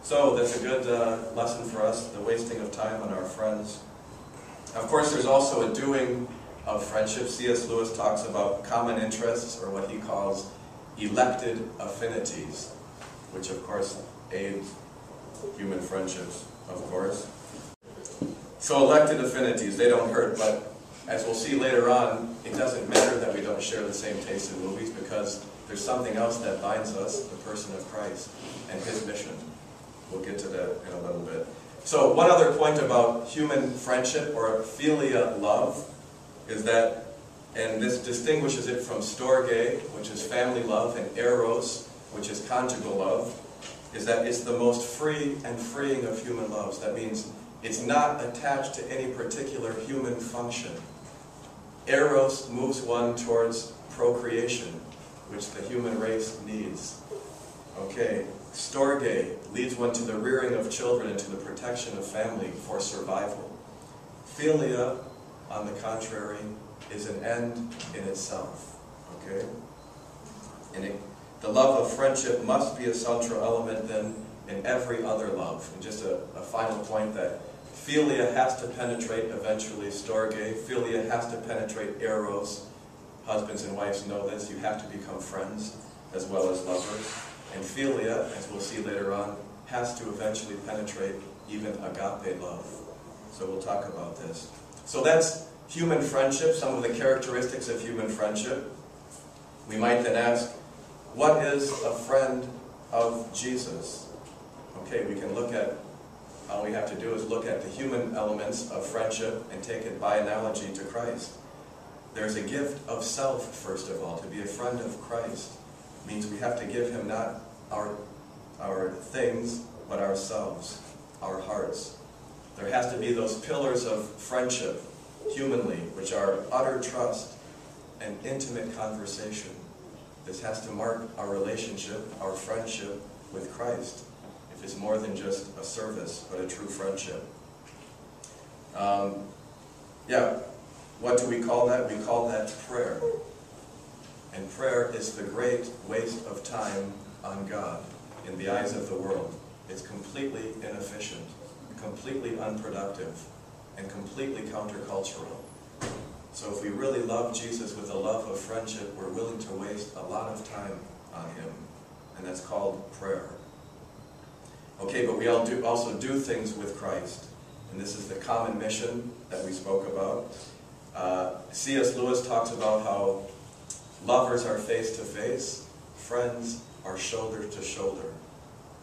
So that's a good lesson for us, the wasting of time on our friends. Of course, there's also a doing of friendship. C.S. Lewis talks about common interests, or what he calls elected affinities, which of course aid human friendships, of course. So elected affinities, they don't hurt, but as we'll see later on, it doesn't matter that we don't share the same taste in movies, because there's something else that binds us, the person of Christ and his mission. We'll get to that in a little bit. So one other point about human friendship, or philia love, is that, and this distinguishes it from storge, which is family love, and eros, which is conjugal love, is that it's the most free and freeing of human loves. That means it's not attached to any particular human function. Eros moves one towards procreation, which the human race needs. Okay, storge leads one to the rearing of children and to the protection of family for survival. Philia, on the contrary, is an end in itself. Okay? And the love of friendship must be a central element then in every other love. And just a final point, that philia has to penetrate eventually storge. Philia has to penetrate eros. Husbands and wives know this. You have to become friends as well as lovers. And philia, as we'll see later on, has to eventually penetrate even agape love. So we'll talk about this. So that's human friendship, some of the characteristics of human friendship. We might then ask, what is a friend of Jesus? Okay, we can look at, all we have to do is look at the human elements of friendship and take it by analogy to Christ. There's a gift of self, first of all. To be a friend of Christ means we have to give him not our things, but ourselves, our hearts. There has to be those pillars of friendship, humanly, which are utter trust and intimate conversation. This has to mark our relationship, our friendship with Christ, if it's more than just a service, but a true friendship. What do we call that? We call that prayer. And prayer is the great waste of time on God in the eyes of the world. It's completely inefficient, completely unproductive, and completely countercultural. So if we really love Jesus with a love of friendship, we're willing to waste a lot of time on him. And that's called prayer. Okay, but we also do things with Christ. And this is the common mission that we spoke about. C.S. Lewis talks about how lovers are face to face, friends are shoulder to shoulder,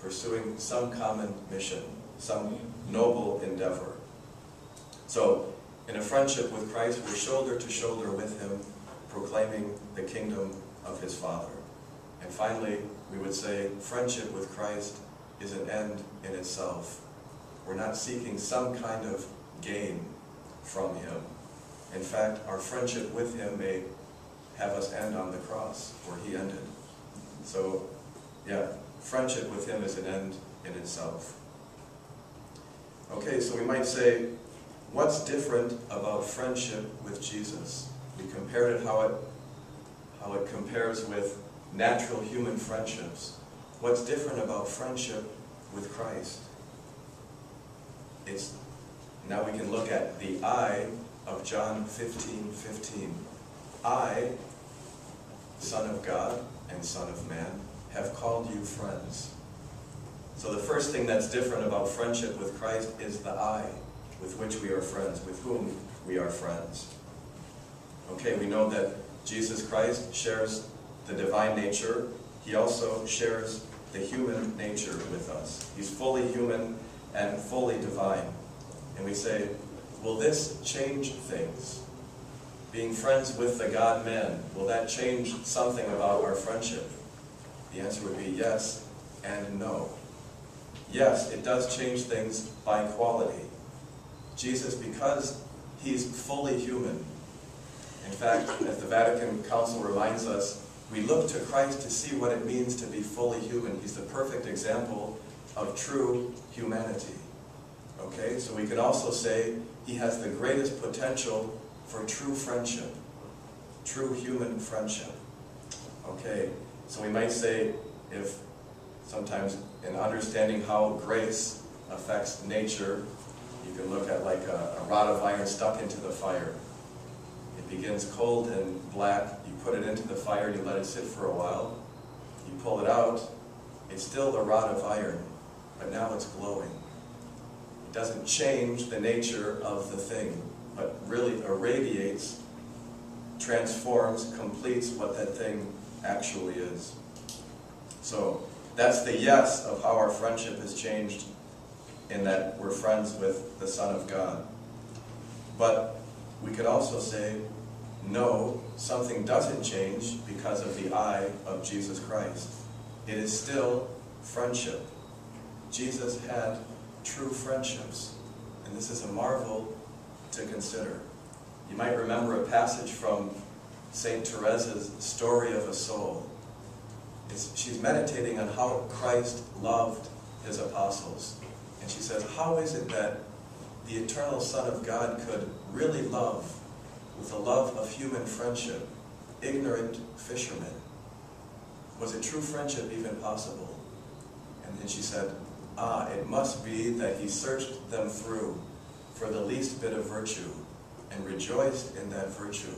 pursuing some common mission, some noble endeavor. So, in a friendship with Christ, we're shoulder to shoulder with him, proclaiming the kingdom of his Father. And finally, we would say, friendship with Christ is an end in itself. We're not seeking some kind of gain from him. In fact, our friendship with him may have us end on the cross, where he ended. So, friendship with him is an end in itself. Okay, so we might say, what's different about friendship with Jesus? We compared it, how it compares with natural human friendships. What's different about friendship with Christ? Now we can look at the I of John 15:15. I, Son of God and Son of Man, have called you friends. So the first thing that's different about friendship with Christ is the I, with which we are friends, with whom we are friends. Okay, we know that Jesus Christ shares the divine nature. He also shares the human nature with us. He's fully human and fully divine. And we say, will this change things? Being friends with the God-man, will that change something about our friendship? The answer would be yes and no. Yes, it does change things by quality. Jesus, because he's fully human. In fact, as the Vatican Council reminds us, we look to Christ to see what it means to be fully human. He's the perfect example of true humanity. Okay, so we can also say he has the greatest potential for true friendship, true human friendship. Okay, so we might say, if Sometimes in understanding how grace affects nature, you can look at like a rod of iron stuck into the fire. It begins cold and black. You put it into the fire, you let it sit for a while. You pull it out, it's still a rod of iron, but now it's glowing. It doesn't change the nature of the thing, but really irradiates, transforms, completes what that thing actually is. So that's the yes of how our friendship has changed, in that we're friends with the Son of God. But we could also say, no, something doesn't change because of the I of Jesus Christ. It is still friendship. Jesus had true friendships, and this is a marvel to consider. You might remember a passage from St. Teresa's Story of a Soul. She's meditating on how Christ loved his apostles. And she says, how is it that the eternal Son of God could really love, with the love of human friendship, ignorant fishermen? Was a true friendship even possible? And then she said, it must be that he searched them through for the least bit of virtue and rejoiced in that virtue.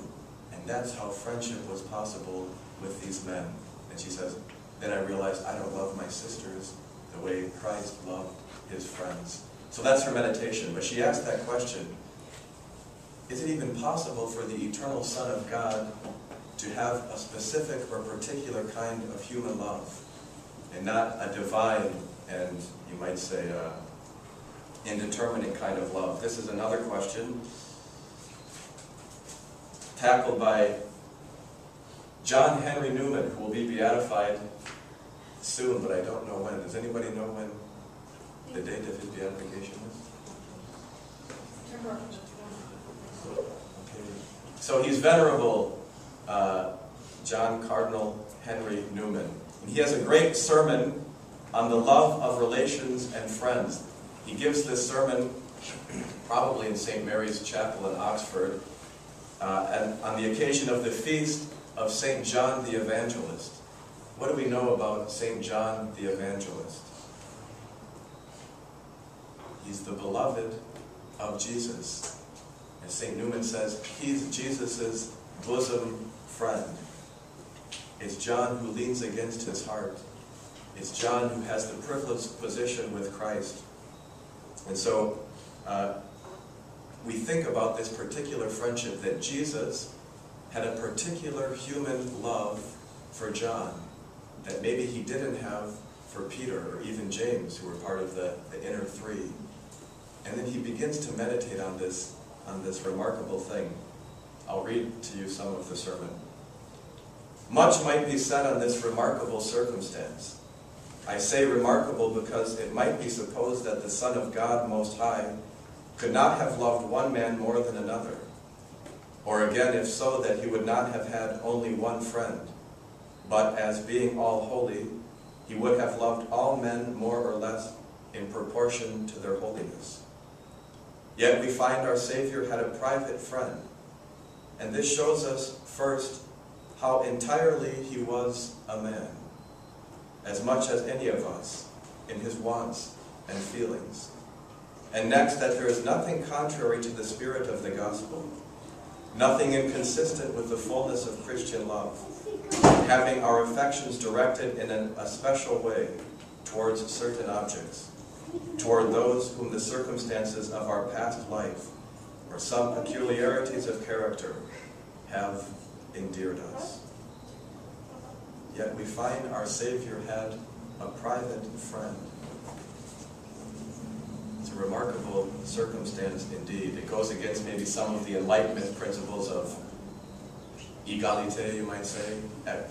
And that's how friendship was possible with these men. And she says, then I realized I don't love my sisters the way Christ loved his friends. So that's her meditation. But she asked that question, is it even possible for the eternal Son of God to have a specific or particular kind of human love, and not a divine and, you might say, indeterminate kind of love? This is another question tackled by John Henry Newman, who will be beatified soon, but I don't know when. Does anybody know when the date of his beatification is? Okay. So he's Venerable John Cardinal Henry Newman. And he has a great sermon on the love of relations and friends. He gives this sermon probably in St. Mary's Chapel in Oxford, and on the occasion of the feast of St. John the Evangelist. What do we know about St. John the Evangelist? He's the beloved of Jesus. As St. Newman says, he's Jesus' bosom friend. It's John who leans against his heart. It's John who has the privileged position with Christ. And so we think about this particular friendship, that Jesus had a particular human love for John that maybe he didn't have for Peter or even James, who were part of the inner three. And then he begins to meditate on this remarkable thing. I'll read to you some of the sermon. Much might be said on this remarkable circumstance. I say remarkable because it might be supposed that the Son of God Most High could not have loved one man more than another. Or again, if so, that he would not have had only one friend, but as being all holy, he would have loved all men more or less in proportion to their holiness. Yet we find our Savior had a private friend, and this shows us first how entirely he was a man, as much as any of us, in his wants and feelings. And next, that there is nothing contrary to the spirit of the gospel, nothing inconsistent with the fullness of Christian love, having our affections directed in a special way towards certain objects, toward those whom the circumstances of our past life or some peculiarities of character have endeared us. Yet we find our Savior had a private friend. It's a remarkable circumstance indeed. It goes against maybe some of the Enlightenment principles of egalite, you might say.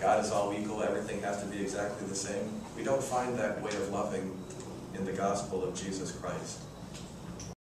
God is all equal, everything has to be exactly the same. We don't find that way of loving in the gospel of Jesus Christ.